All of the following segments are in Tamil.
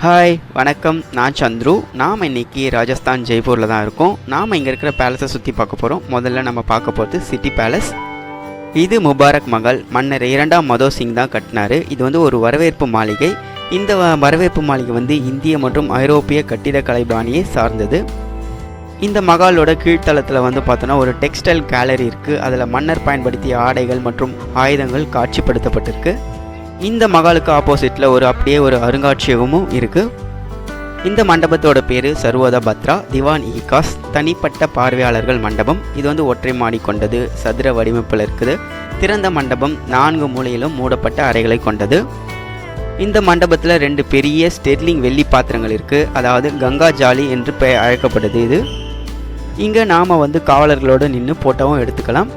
ஹாய் வணக்கம், நான் சந்துரு. நாம் இன்றைக்கி ராஜஸ்தான் ஜெய்ப்பூரில் தான் இருக்கோம். நாம் இங்கே இருக்கிற பேலஸை சுற்றி பார்க்க போகிறோம். முதல்ல நம்ம பார்க்க போகிறது சிட்டி பேலஸ். இது முபாரக் மஹால், மன்னர் 2ஆம் மதோ சிங் தான் கட்டினார். இது வந்து ஒரு வரவேற்பு மாளிகை. இந்த வரவேற்பு மாளிகை வந்து இந்திய மற்றும் ஐரோப்பிய கட்டிடக்கலை பாணியை சார்ந்தது. இந்த மஹாலோட கீழ்த்தளத்தில் வந்து பார்த்தோன்னா ஒரு டெக்ஸ்டைல் கேலரி இருக்குது. அதில் மன்னர் பயன்படுத்திய ஆடைகள் மற்றும் ஆயுதங்கள் காட்சிப்படுத்தப்பட்டிருக்கு. இந்த மஹாலுக்கு ஆப்போசிட்டில் அப்படியே ஒரு அருங்காட்சியகமும் இருக்குது. இந்த மண்டபத்தோட பேர் சர்வோதா பத்ரா திவான் ஈகாஸ் தனிப்பட்ட பார்வையாளர்கள் மண்டபம். இது வந்து ஒற்றை மாடி கொண்டது, சதுர வடிவமைப்பில் இருக்குது. திறந்த மண்டபம், 4 மூலையிலும் மூடப்பட்ட அறைகளை கொண்டது. இந்த மண்டபத்தில் 2 பெரிய ஸ்டெர்லிங் வெள்ளி பாத்திரங்கள் இருக்குது. அதாவது கங்கா ஜாலி என்று அழைக்கப்படுது. இது இங்கே நாம் வந்து காவலர்களோடு நின்று போட்டோவும் எடுத்துக்கலாம்.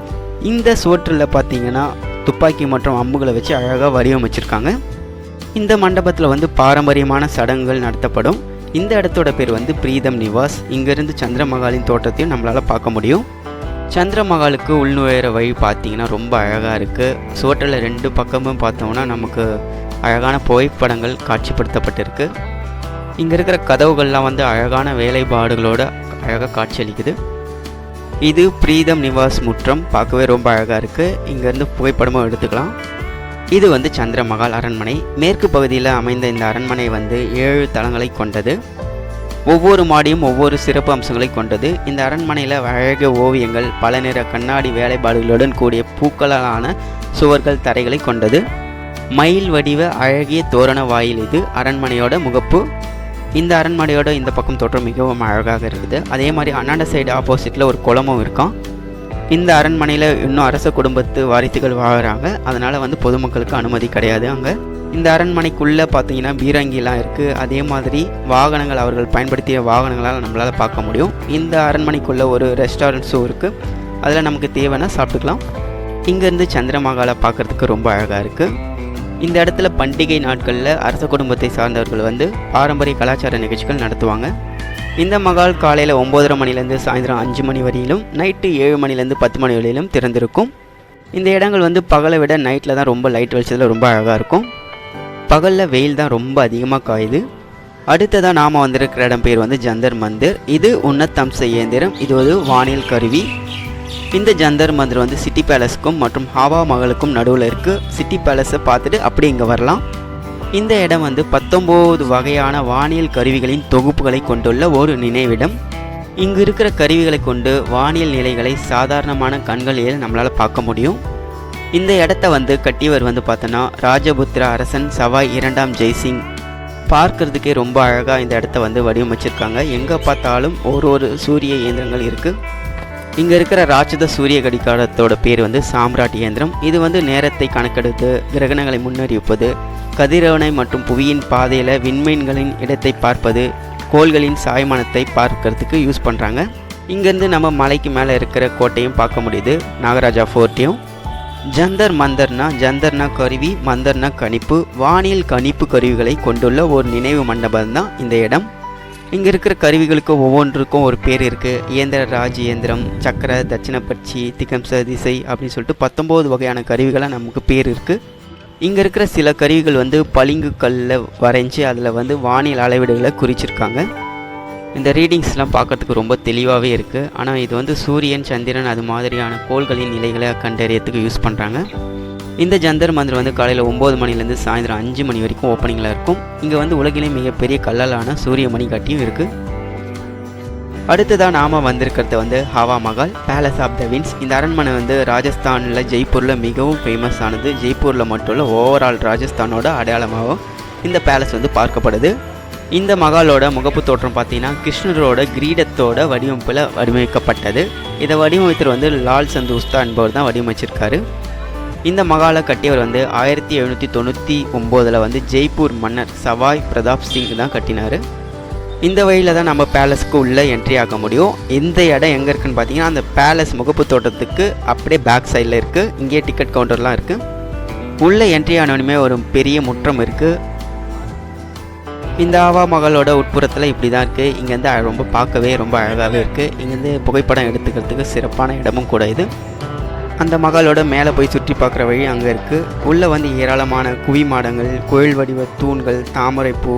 இந்த சுவற்றில் பார்த்தீங்கன்னா துப்பாக்கி மற்றும் அம்புகளை வச்சு அழகாக வடிவமைச்சிருக்காங்க. இந்த மண்டபத்தில் வந்து பாரம்பரியமான சடங்குகள் நடத்தப்படும். இந்த இடத்தோட பேர் வந்து பிரீதம் நிவாஸ். இங்கேருந்து சந்திரமஹாலின் தோட்டத்தையும் நம்மளால் பார்க்க முடியும். சந்திரமஹாலுக்கு உள்நுழையிற வழி பார்த்தீங்கன்னா ரொம்ப அழகாக இருக்குது. சுவற்றில் 2 பக்கமும் பார்த்தோம்னா நமக்கு அழகான புகைப்படங்கள் காட்சிப்படுத்தப்பட்டிருக்கு. இங்கே இருக்கிற கதவுகள்லாம் வந்து அழகான வேலைப்பாடுகளோடு அழகாக காட்சியளிக்குது. இது பிரீதம் நிவாஸ் முற்றம், பார்க்கவே ரொம்ப அழகாக இருக்குது. இங்கேருந்து புகைப்படமும் எடுத்துக்கலாம். இது வந்து சந்திரமஹால் அரண்மனை. மேற்கு பகுதியில் அமைந்த இந்த அரண்மனை வந்து 7 தளங்களை கொண்டது. ஒவ்வொரு மாடியும் ஒவ்வொரு சிறப்பு அம்சங்களை கொண்டது. இந்த அரண்மனையில் அழகிய ஓவியங்கள், பல நிற கண்ணாடி வேலைப்பாடுகளுடன் கூடிய பூக்களாலான சுவர்கள், தரைகளை கொண்டது. மயில் வடிவ அழகிய தோரண வாயில் இது அரண்மனையோட முகப்பு. இந்த அரண்மனையோட இந்த பக்கம் தோற்றம் மிகவும் அழகாக இருக்குது. அதே மாதிரி அண்ணாண்ட சைடு ஆப்போசிட்டில் ஒரு குளமும் இருக்கான். இந்த அரண்மனையில் இன்னும் அரச குடும்பத்து வாரிசுகள் வாங்குறாங்க. அதனால் வந்து பொதுமக்களுக்கு அனுமதி கிடையாது. அங்கே இந்த அரண்மனைக்குள்ளே பார்த்தீங்கன்னா பீரங்கிலாம் இருக்குது. அதே மாதிரி வாகனங்கள், அவர்கள் பயன்படுத்திய வாகனங்களால் நம்மளால் பார்க்க முடியும். இந்த அரண்மனைக்குள்ளே ஒரு ரெஸ்டாரண்ட்ஸும் இருக்குது. அதில் நமக்கு தேவைன்னா சாப்பிட்டுக்கலாம். இங்கேருந்து சந்திரமஹாலை பார்க்குறதுக்கு ரொம்ப அழகாக இருக்குது. இந்த இடத்துல பண்டிகை நாட்களில் அரச குடும்பத்தை சார்ந்தவர்கள் வந்து பாரம்பரிய கலாச்சார நிகழ்ச்சிகள் நடத்துவாங்க. இந்த மஹால் காலையில் 9:30 மணிலேருந்து சாயந்தரம் 5 மணி வரையிலும், நைட்டு 7 மணிலேருந்து 10 மணி வரையிலும் திறந்திருக்கும். இந்த இடங்கள் வந்து பகலை விட நைட்டில் தான் ரொம்ப லைட் வெளிச்சத்தில் ரொம்ப அழகாக இருக்கும். பகலில் வெயில் தான் ரொம்ப அதிகமாக காயுது. அடுத்ததாக நாம் வந்திருக்கிற இடம் பேர் வந்து ஜந்தர் மந்திர். இது உன்னத்தம்ச இயந்திரம். இது ஒரு வானியல் கருவி. இந்த ஜந்தர் மந்திர் வந்து சிட்டி பேலஸுக்கும் மற்றும் ஹவா மஹலுக்கும் நடுவில் இருக்குது. சிட்டி பேலஸை பார்த்துட்டு அப்படி இங்கே வரலாம். இந்த இடம் வந்து 19 வகையான வானியல் கருவிகளின் தொகுப்புகளை கொண்டுள்ள ஒரு நினைவிடம். இங்கு இருக்கிற கருவிகளை கொண்டு வானியல் நிலைகளை சாதாரணமான கண்களில் நம்மளால் பார்க்க முடியும். இந்த இடத்த வந்து கட்டியவர் வந்து பார்த்தோன்னா ராஜபுத்திர அரசன் சவாய் 2ஆம் ஜெய்சிங். பார்க்கறதுக்கே ரொம்ப அழகாக இந்த இடத்த வந்து வடிவமைச்சிருக்காங்க. எங்கே பார்த்தாலும் ஒரு சூரிய இயந்திரங்கள் இருக்குது. இங்கே இருக்கிற ராட்சத சூரிய கடிகாரத்தோட பேர் வந்து சாம்ராட் இயந்திரம். இது வந்து நேரத்தை கணக்கெடுத்து கிரகணங்களை முன்னறிவிப்பது, கதிரவனை மற்றும் புவியின் பாதையில் விண்மீன்களின் இடத்தை பார்ப்பது, கோள்களின் சாய்மானத்தை பார்க்கறதுக்கு யூஸ் பண்ணுறாங்க. இங்கேருந்து நம்ம மலைக்கு மேலே இருக்கிற கோட்டையும் பார்க்க முடியுது, நாகராஜா ஃபோர்ட்டையும். ஜந்தர் ஜந்தர்னா கருவி, மந்தர்னா கணிப்பு. வானியல் கணிப்பு கருவிகளை கொண்டுள்ள ஒரு நினைவு மண்டபம் தான் இந்த இடம். இங்கே இருக்கிற கருவிகளுக்கு ஒவ்வொன்றுக்கும் ஒரு பேர் இருக்குது. இயந்திர ராஜ் இயந்திரம், சக்கர, தட்சிணப்பட்சி, திகம்ச திசை அப்படின்னு சொல்லிட்டு 19 வகையான கருவிகளாக நமக்கு பேர் இருக்குது. இங்கே இருக்கிற சில கருவிகள் வந்து பளிங்கு கல்லில் வரைஞ்சி அதில் வந்து வானியல் அளவீடுகளை குறிச்சிருக்காங்க. இந்த ரீடிங்ஸ்லாம் பார்க்குறதுக்கு ரொம்ப தெளிவாகவே இருக்குது. ஆனால் இது வந்து சூரியன், சந்திரன் அது மாதிரியான கோள்களின் நிலைகளை கண்டறியறதுக்கு யூஸ் பண்ணுறாங்க. இந்த ஜந்தர் மந்திர் வந்து காலையில் 9 மணிலேருந்து சாயந்தரம் 5 மணி வரைக்கும் ஓப்பனிங்கில் இருக்கும். இங்கே வந்து உலகிலே மிகப்பெரிய கல்லாலான சூரிய மணிக்காட்டியும் இருக்குது. அடுத்ததாக நாம் வந்திருக்கிறது வந்து Hawa Mahal, palace of the winds. இந்த அரண்மனை வந்து ராஜஸ்தானில் ஜெய்ப்பூரில் மிகவும் ஃபேமஸ் ஆனது. ஜெய்ப்பூரில் மட்டும் இல்லை, ஓவரால் ராஜஸ்தானோட அடையாளமாகவும் இந்த பேலஸ் வந்து பார்க்கப்படுது. இந்த மஹாலோட முகப்பு தோற்றம் பார்த்தீங்கன்னா கிருஷ்ணரோட கிரீடத்தோட வடிவமைப்பில் வடிவமைக்கப்பட்டது. இதை வடிவமைத்தர் வந்து லால் சந்தோஸ்தா என்பவர் தான் வடிவமைச்சிருக்காரு. இந்த மஹாலை கட்டியவர் வந்து 1799 வந்து ஜெய்ப்பூர் மன்னர் சவாய் பிரதாப் சிங் தான் கட்டினார். இந்த வழியில் தான் நம்ம பேலஸ்க்கு உள்ளே என்ட்ரி ஆக முடியும். இந்த இடம் எங்கே இருக்குன்னு பார்த்தீங்கன்னா அந்த பேலஸ் முகப்பு தோட்டத்துக்கு அப்படியே பேக் சைடில் இருக்குது. இங்கேயே டிக்கெட் கவுண்டர்லாம் இருக்குது. உள்ளே என்ட்ரி ஆனவனுமே ஒரு பெரிய முற்றம் இருக்குது. இந்த ஹவா மஹாலோட உட்புறத்தில் இப்படி தான் இருக்குது. இங்கேருந்து ரொம்ப பார்க்கவே ரொம்ப அழகாகவே இருக்குது. இங்கேருந்து புகைப்படம் எடுத்துக்கிறதுக்கு சிறப்பான இடமும் கூட இது. அந்த மஹாலோட மேலே போய் சுற்றி பார்க்குற வழி அங்கே இருக்குது. உள்ளே வந்து ஏராளமான குவி மாடங்கள், கோயில் வடிவ தூண்கள், தாமரைப்பூ,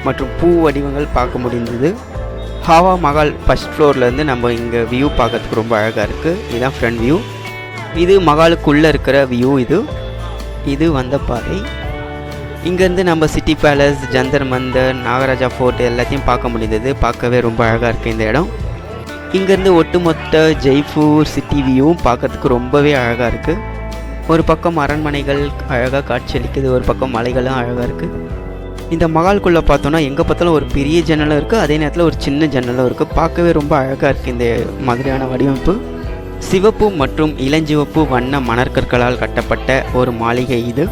மற்றும் பூ வடிவங்கள் பார்க்க முடிந்தது. ஹாவா மஹால் ஃபஸ்ட் ஃப்ளோர்லேருந்து நம்ம இங்கே வியூ பார்க்கறதுக்கு ரொம்ப அழகாக இருக்குது. இதுதான் ஃப்ரண்ட் வியூ. இது மஹாலுக்குள்ளே இருக்கிற வியூ. இது வந்த பாதை. இங்கேருந்து நம்ம city palace, Jantar Mantar, Nagaraja fort எல்லாத்தையும் பார்க்க முடிந்தது. பார்க்கவே ரொம்ப அழகாக இருக்குது இந்த இடம். இங்கேருந்து ஒட்டுமொத்த ஜெய்ப்பூர் சிட்டி வியூவும் பார்க்கறதுக்கு ரொம்பவே அழகாக இருக்குது. ஒரு பக்கம் அரண்மனைகள் அழகாக காட்சியளிக்குது, ஒரு பக்கம் மலைகளும் அழகாக இருக்குது. இந்த மஹாலுக்குள்ளே பார்த்தோன்னா எங்கே பார்த்தாலும் ஒரு பெரிய ஜன்னலும் இருக்குது, அதே நேரத்தில் ஒரு சின்ன ஜன்னலும் இருக்குது. பார்க்கவே ரொம்ப அழகாக இருக்குது இந்த மாதிரியான வடிவமைப்பு. சிவப்பு மற்றும் இளஞ்சிவப்பு வண்ண மணற்கற்களால் கட்டப்பட்ட ஒரு மாளிகை இது.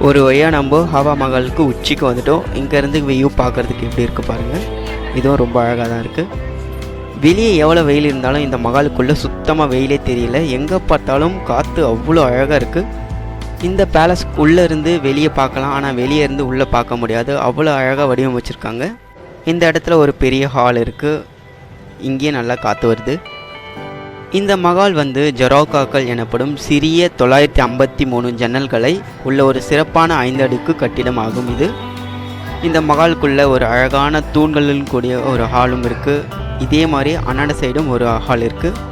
ஒரு வழியாக நம்ம ஹாவா மஹாலுக்கு உச்சிக்கு வந்துட்டோம். இங்கேருந்து வியூ பார்க்குறதுக்கு எப்படி இருக்குது பாருங்கள். இதுவும் ரொம்ப அழகாக தான் இருக்குது. வெளியே எவ்வளோ வெயில் இருந்தாலும் இந்த மஹாலுக்குள்ளே சுத்தமாக வெயிலே தெரியல. எங்கே பார்த்தாலும் காற்று அவ்வளோ அழகாக இருக்குது. இந்த பேலஸ் உள்ளே இருந்து வெளியே பார்க்கலாம், ஆனால் வெளியே இருந்து உள்ளே பார்க்க முடியாது. அவ்வளோ அழகாக வடிவமைச்சிருக்காங்க. இந்த இடத்துல ஒரு பெரிய ஹால் இருக்குது. இங்கேயே நல்லா காற்று வருது. இந்த மஹால் ஜரோகாக்கள் எனப்படும் சிறிய 953 ஜன்னல்களை உள்ள ஒரு சிறப்பான 5 அடுக்கு கட்டிடம் ஆகும். இந்த மஹாலுக்குள்ளே ஒரு அழகான தூண்களுடன் கூடிய ஒரு ஹாலும் இருக்குது. இதே மாதிரி அன்னாட சைடும் ஒரு ஹால் இருக்குது.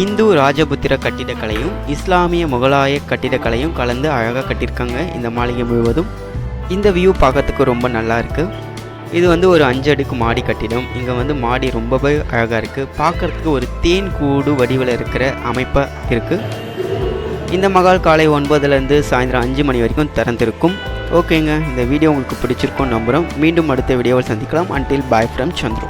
இந்து ராஜபுத்திர கட்டிடக்கலையும் இஸ்லாமிய முகலாய கட்டிடக்கலையும் கலந்து அழகாக கட்டியிருக்காங்க இந்த மாளிகை முழுவதும். இந்த வியூ பார்க்கறதுக்கு ரொம்ப நல்லா இருக்குது. இது ஒரு 5 அடுக்கு மாடி கட்டிடம். இங்கே மாடி ரொம்பவே அழகாக இருக்குது. பார்க்குறதுக்கு ஒரு தேன் கூடு வடிவில் இருக்கிற அமைப்பாக இருக்குது. இந்த மஹால் காலை 9லேருந்து சாயந்தரம் 5 மணி வரைக்கும் திறந்திருக்கும். ஓகேங்க, இந்த வீடியோ உங்களுக்கு பிடிச்சிருக்கும்னு நம்புகிறோம். மீண்டும் அடுத்த வீடியோவில் சந்திக்கலாம். Until bye from Chandru.